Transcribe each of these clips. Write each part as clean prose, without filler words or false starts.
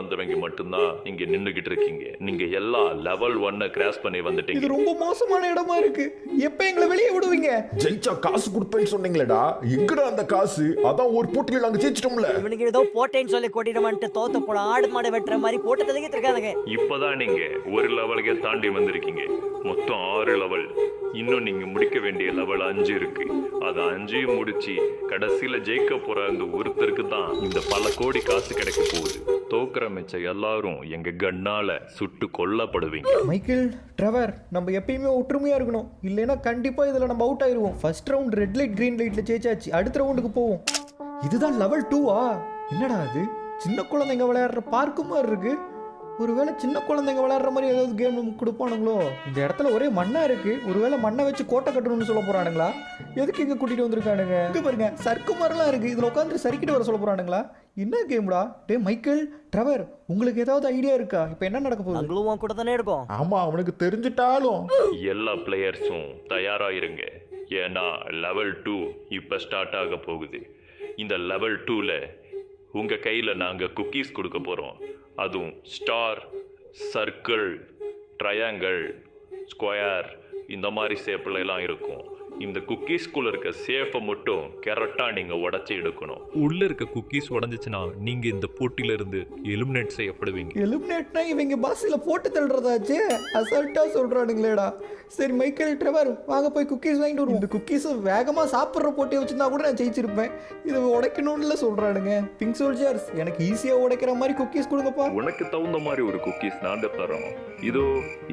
வந்தவங்க மட்டும்தான் இங்க நின்னுகிட்டு இருக்கீங்க. நீங்க எல்லா லெவல் 1 கிராஸ் பண்ணி வந்துட்டீங்க. இது ரொம்ப மோசமான இடமா இருக்கு. எப்ப எங்களை வெளியே விடுவீங்க? ஜெயிச்சா காசு கொடுப்பேன்னு சொன்னீங்களேடா, எங்கடா அந்த காசு? அதான் ஒரு போட்டியில நாங்க ஜெயிச்சிட்டோம்ல. இவனுக்கு ஏதோ போட்டேன்னு சொல்லி கூட்டிட்டு தோத்த போட ஆடு மாடு வெட்டுற மாதிரி போட்டு தெளிக்கிட்டு இருக்கானுங்க. இப்பதான் நீங்க ஒரு லெவலுக்கு தாண்டி வந்திருக்கீங்க. மொத்தம் 6 லெவல். இன்னும் நீங்க முடிக்க வேண்டிய லெவல் 5 இருக்கு. அது 5 முடிச்சு கடைசியில ஜெயிக்க போற அந்த ஒருத்தருக்கு தான் இந்த பல கோடி காசு கிடைக்க போகுது. தோக்குற மிச்ச எல்லாரும் எங்க கண்ணால சுட்டு கொல்லப்படுவீங்க. மைக்கேல், ட்ரெவர், நம்ம எப்பயுமே ஒற்றுமையா இருக்கணும். இல்லைன்னா கண்டிப்பா இதுல நம்ம அவுட் ஆயிருவோம். First round red light green லைட்ல ஜெயிச்சாச்சு. அடுத்த ரவுண்டுக்கு போவோம். இதுதான் லெவல் 2ஆ? என்னடா அது? சின்ன குழந்தைங்க விளையாடுற பார்க்கு மாதிரி இருக்கு. ஒருவேளை சின்ன குழந்தைங்க விளையாடுற மாதிரி ஏதாவது கேம் கொடுப்பானுங்களோ? இந்த இடத்துல ஒரே மண்ணா இருக்கு. ஒருவேளை மண்ணை வச்சு கோட்டை கட்டணும்னு சொல்ல போறானுங்களா? எதுக்கு இங்க கூட்டிட்டு வந்திருக்கானுங்க? இங்க பாருங்க, சர்க்கு மாதிரிலாம் இருக்கு. இதுல உட்காந்து சறுக்கிட்டு வர சொல்ல போறானுங்களா? என்ன கேம்டா? டே மைக்கேல், ட்ரெவர், உங்களுக்கு ஏதாவது ஐடியா இருக்கா? இப்போ என்ன நடக்க போகுது? அங்களும் கூட தானே இருக்கும். ஆமா, அவனுக்கு தெரிஞ்சிட்டாலும் எல்லா பிளேயர்ஸும் தயாரா இருங்க. ஏன்னா லெவல் 2 இப்ப ஸ்டார்ட் ஆக போகுது. இந்த லெவல் 2ல உங்க கையில நாங்க குக்கீஸ் கொடுக்க போறோம். அதுவும் ஸ்டார், சர்க்கிள், ட்ரையாங்கிள், ஸ்கொயர் இந்த மாதிரி ஷேப்ல எல்லாம் இருக்கும். இந்த குக்கீஸ்குள்ள இருக்க சேஃபை மட்டும் கரெக்டா நீங்க உடைச்சி எடுக்கணும். உள்ள இருக்க குக்கீஸ் உடைஞ்சிச்சுன்னா நீங்க இந்த போட்டியில இருந்து எலிமினேட் செய்யப்படுவீங்க. எலிமினேட்னா இவங்க பாஸ்ல போட்டு தள்ளுறதாச்சு. அசல்ட்டா சொல்றானுங்களேடா. சரி மைக்கேல், ட்ரெவர், வாங்க போய் குக்கீஸ் வாங்கிட்டு வருவோம். இந்த குக்கீஸ் வேகமா சாப்பிட்ற போட்டியை வச்சிருந்தா கூட நான் ஜெயிச்சிருப்பேன். இதை உடைக்கணும்னு சொல்றானுங்க. பிங்க் சோல்ஜர்ஸ், எனக்கு ஈஸியா உடைக்கிற மாதிரி குக்கீஸ் கொடுங்கப்பா. உனக்கு தகுந்த மாதிரி ஒரு குக்கீஸ் நான் தரோம். இதோ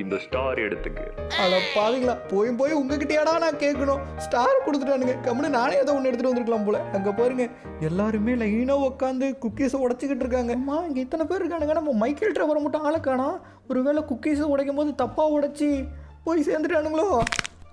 இந்த ஸ்டார் எடுத்துக்கு. அட பாவீங்களா, போய் உங்ககிட்டயாடா நான் கேட்கணும். ஸ்டார் கொடுத்துட்டானுங்க. கம்முன்னு நானே ஏதோ ஒன்று எடுத்துட்டு வந்திருக்கலாம் போல. அங்க பாருங்க, எல்லாருமே லைனா உட்காந்து குக்கீஸை உடைச்சிக்கிட்டு இருக்காங்க. அம்மா, இங்க இத்தனை பேர் இருக்கானுங்க. நம்ம மைக்கேல், ட்ரெவரை மட்டும் ஆளை காணோம். ஒருவேளை குக்கீஸை உடைக்கும் போது தப்பா உடைச்சி போய் சேர்ந்துட்டானுங்களோ?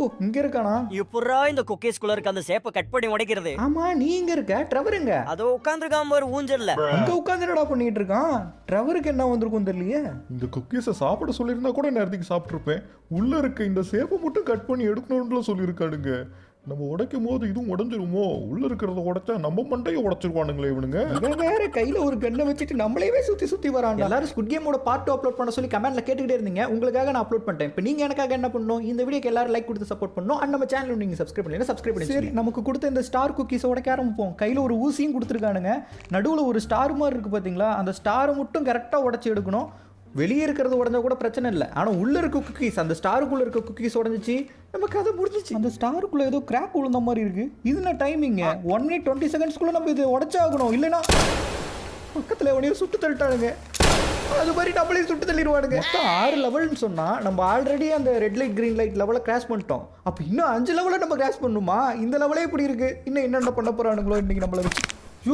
ஓ, இங்க இருக்கானா? இப்பறா இந்த குக்கீஸ்குள்ள இருக்க அந்த சேப்பை கட் பண்ணி உடைக்கிறது. ஆமா, நீ இங்க இருக்க. ட்ரெவருங்க அதோ உட்காந்துருக்காம ஒரு ஊஞ்சல்ல. அங்க உட்காந்து என்னடா பண்ணிட்டு இருக்கான்? ட்ரெவருக்கு என்ன வந்திருக்கும் தெரியலையே. இந்த குக்கீஸை சாப்பிட சொல்லியிருந்தா கூட நேரத்துக்கு சாப்பிட்ருப்பேன். உள்ள இருக்க இந்த சேப்பை மட்டும் கட் பண்ணி எடுக்கணும்னு சொல்லியிருக்கானுங்க. நம்ம உடைக்கும் போது இதுவும் உடஞ்சிருமோ? உள்ள இருக்கிறத உடைச்சா நம்ம மண்டையை உடைச்சிருவானுங்களே இவனுங்க. இவன் வேற கையில ஒரு கண்ணை வச்சுட்டு நம்மளையே சுத்தி வராங்க. எல்லாரும் ஸ்குட் கேமோட பார்ட் 2 அப்லோட் பண்ண சொல்லி கமெண்ட்ல கேட்டுக்கிட்டே இருந்தீங்க. உங்களுக்காக நான் அப்லோட் பண்ணிட்டேன். இப்போ நீங்க எனக்காக என்ன பண்ணணும்? இந்த வீடியோக்கு எல்லாரும் லைக் கொடுத்து சப்போர்ட் பண்ணணும். அண்ட் நம்ம சேனல் நீங்க சப்ஸ்கிரைப் பண்ணி சப்ஸ்கிரைப் பண்ணி. சரி, நமக்கு கொடுத்த இந்த ஸ்டார் குக்கீஸை உடைக்க ஆரம்பிப்போம். கையில ஒரு ஊசியும் கொடுத்துருக்கானுங்க. நடுவில் ஒரு ஸ்டார் மாதிரி இருக்கு பாத்தீங்களா? அந்த ஸ்டாரை மட்டும் கரெக்டா உடைச்சு எடுக்கணும். வெளியே இருக்கிறது உடஞ்சா கூட பிரச்சனை இல்லை. ஆனால் உள்ள இருக்க குக்கீஸ், அந்த ஸ்டாருக்குள்ள இருக்க குக்கீஸ் உடஞ்சிச்சு, நம்ம கதை முடிஞ்சிச்சு. அந்த ஸ்டாருக்குள்ள ஏதோ கிராக் விழுந்த மாதிரி இருக்கு. இது என்ன டைமிங்? 1 minute 20 seconds நம்ம இது உடைச்சாகணும். இல்லைன்னா பக்கத்தில் எவனையும் சுட்டு தள்ளிட்டானுங்க. அது மாதிரி நம்மளையும் சுட்டு தள்ளிடுவானுங்க. 6 லெவல்னு சொன்னா நம்ம ஆல்ரெடி அந்த ரெட் லைட் கிரீன் லைட் லெவலை கிராஸ் பண்ணிட்டோம். அப்போ இன்னும் 5 லெவலை நம்ம கிராஸ் பண்ணணுமா? இந்த லெவலே இப்படி இருக்கு. இன்னும் என்னென்ன பண்ண போறானுங்களோ இன்னைக்கு நம்மளை வச்சு.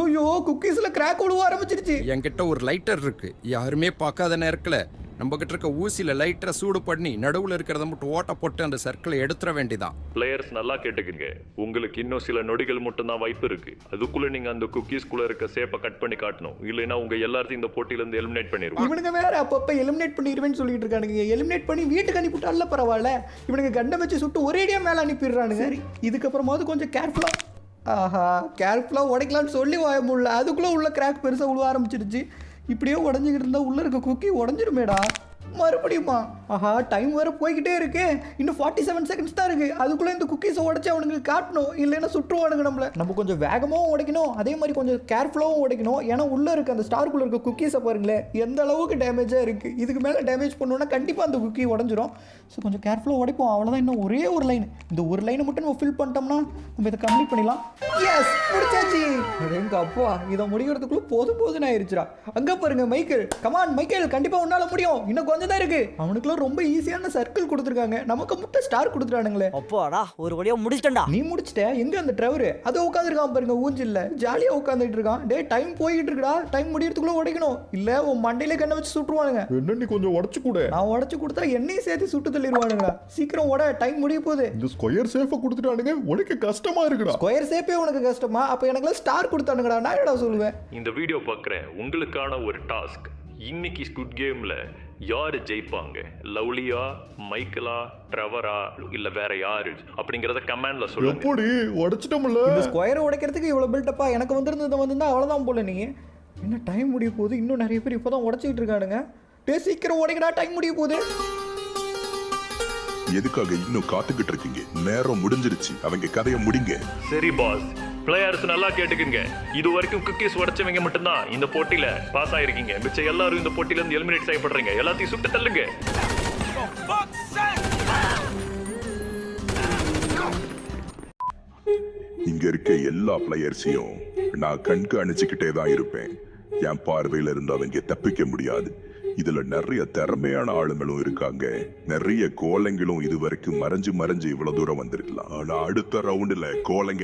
ஐயோ, குக்கீஸ்ல கிராக் விழுவ ஆரம்பிச்சிருச்சு. என்கிட்ட ஒரு லைட்டர் இருக்கு. யாருமே பார்க்காத நேரத்துல நம்ம கிட்ட இருக்க ஊசியில லைட்டரை சூடு பண்ணி நடுவுல இருக்கிறத மட்டும் ஓட்ட போட்டு அந்த சர்க்கிளை எடுத்துற வேண்டியதான். பிளேயர்ஸ் நல்லா கேட்டுக்குங்க. உங்களுக்கு இன்னும் சில நொடிகள் மட்டும் தான் வாய்ப்பு இருக்கு. அதுக்குள்ள நீங்க அந்த குக்கீஸ்குள்ள இருக்க சேப்பை கட் பண்ணி காட்டணும். இல்லைன்னா உங்க எல்லாத்தையும் இந்த போட்டியில இருந்து எலிமினேட் பண்ணிடுவோம். இவனுங்க வேற அப்பப்ப எலிமினேட் பண்ணிடுவேன்னு சொல்லிட்டு இருக்கானுங்க. எலிமினேட் பண்ணி வீட்டுக்கு அனுப்பிவிட்டால பரவாயில்ல. இவனுங்க கண்டை வச்சு சுட்டு ஒரேடியா மேல அனுப்பிடுறானுங்க. சரி, இதுக்கப்புறமாவது கொஞ்சம் கேர்ஃபுல்லா. ஆஹா, கேர்ஃபுல்லாக உடைக்கலான்னு சொல்லி வாய முடியல. அதுக்குள்ளே உள்ள கிராக் பெருசாக உழுவ ஆரம்பிச்சிருச்சு. இப்படியே உடஞ்சிக்கிட்டு இருந்தால் உள்ளே இருக்க குக்கி உடஞ்சிருமேடா. மறுபடியுமா? ஆஹா, டைம் வேறு போய்கிட்டே இருக்கு. இன்னும் 47 seconds தான் இருக்கு. அதுக்குள்ளே இந்த குக்கீஸை உடைச்சி அவனுங்களுக்கு காட்டணும். இல்லைன்னா சுற்றுவானுங்க நம்மள. நம்ம கொஞ்சம் வேகமாகவும் உடைக்கணும், அதே மாதிரி கொஞ்சம் கேர்ஃபுல்லாகவும் உடைக்கணும். ஏன்னா உள்ளே இருக்க அந்த ஸ்டாருக்குள்ளே இருக்க குக்கீஸை பாருங்களேன், எந்த அளவுக்கு டேமேஜாக இருக்குது. இதுக்கு மேலே டேமேஜ் பண்ணோன்னா கண்டிப்பாக அந்த குக்கி உடஞ்சிரும். ஸோ கொஞ்சம் கேர்ஃபுல்லாக உடைப்போம். அவ்வளோதான். இன்னும் ஒரே ஒரு லைன். இந்த ஒரு லைனை மட்டும் நம்ம ஃபில் பண்ணிட்டோம்னா நம்ம இதை கம்ப்ளீட் பண்ணிடலாம். எஸ், முடிச்சாச்சு. எங்க அப்பா, இதை முடிக்கிறதுக்குள்ள போதும் ஆயிருச்சுடா. அங்கே பாருங்க மைக்கேல். கமான் மைக்கேல், கண்டிப்பாக உன்னால முடியும். இன்னும் கொஞ்சம் தான் இருக்கு. அவனுக்குலாம் ரொம்ப ஈஸியான சர்க்கிள் கொடுத்துருக்காங்க. நமக்கு மட்டும் ஸ்டார் கொடுத்துட்டானுங்களே. அப்பாடா, ஒரு வழியா முடிச்சிட்டேன்டா. நீ முடிச்சிட்ட? எங்க அந்த ட்ரெவர்? அதோ உட்காந்துருக்கான் பாருங்க ஊஞ்சில்ல. ஜாலியா உட்காந்துட்டு இருக்கான். டே, டைம் போய்கிட்டு இருக்குடா. டைம் முடியறதுக்குள்ள உடைக்கணும். இல்ல உன் மண்டையில கண்ணை வச்சு சுட்டுருவானுங்க. என்ன, நீ கொஞ்சம் உடைச்சு கூட. நான் உடைச்சு கொடுத்தா என்னையும் சேர்த்து சுட்டு தள்ளிடுவானுங்களா? சீக்கிரம் உட, டைம் முடிய போகுது. இந்த ஸ்கொயர் சேஃபை கொடுத்துட்டானுங்க. உனக்கு கஷ்டமா இருக்குடா. ஸ்கொயர் சேப்பே உனக்கு கஷ்டமா? அப்ப எனக்கு ஸ்டார் கொடுத்தானுங்கடா. நான் என்னடா சொல்லுவேன்? இந்த வீடியோ பார்க்குறேன் உங்களுக்கான ஒரு டாஸ்க். இன்னைக்கு ஸ்குட் கேம்ல யாரு ஜெயிப்பாங்க? லவ்லியா, மைக்கேலா, ட்ரெவரா, இல்ல வேற யாரு அப்படிங்கறத கமெண்ட்ல சொல்லுங்க. எப்படி உடைச்சிட்டோம்ல? இந்த ஸ்கொயரை உடைக்கிறதுக்கு இவ்வளவு பில்டப்பா எனக்கு வந்திருந்தா அவ்வளவுதான் போல. நீ என்ன டைம் முடிய போகுது, இன்னும் நிறைய பேர் இப்போ தான் உடச்சிக்கிட்டு இருக்கானுங்க. சீக்கிரம் உடைக்கடா, டைம் முடிய போகுது. எதுக்காக இன்னும் காத்துக்கிட்டு இருக்கீங்க? நேரம் முடிஞ்சிருச்சு, அவங்க கதையை முடிங்க. சரி பாஸ், பிளேயர்ஸ் நல்லா கேட்டுக்குங்க. இது வரைக்கும் குக்கீஸ் உடைச்சவங்க மட்டும்தான் இந்த போட்டியில பாஸ் ஆயிருக்கீங்க. மிச்சம் எல்லாரும் இந்த போட்டியில இருந்து எலிமினேட் செய்யப்படுறீங்க. எல்லாத்தையும் சுட்டு தள்ளுங்க. இங்க இருக்க எல்லா பிளேயர்ஸையும் நான் கண்காணிச்சுக்கிட்டே தான் இருப்பேன். என் பார்வையில இருந்து அவங்க தப்பிக்க முடியாது. இதுல நிறைய திறமையான ஆளுங்களும் இருக்காங்க. நிறைய கோலங்களும் இது வரைக்கும் மறைஞ்சு இவ்வளவு தூரம் வந்திருக்கலாம். ஆனா அடுத்த ரவுண்டுல கோலங்க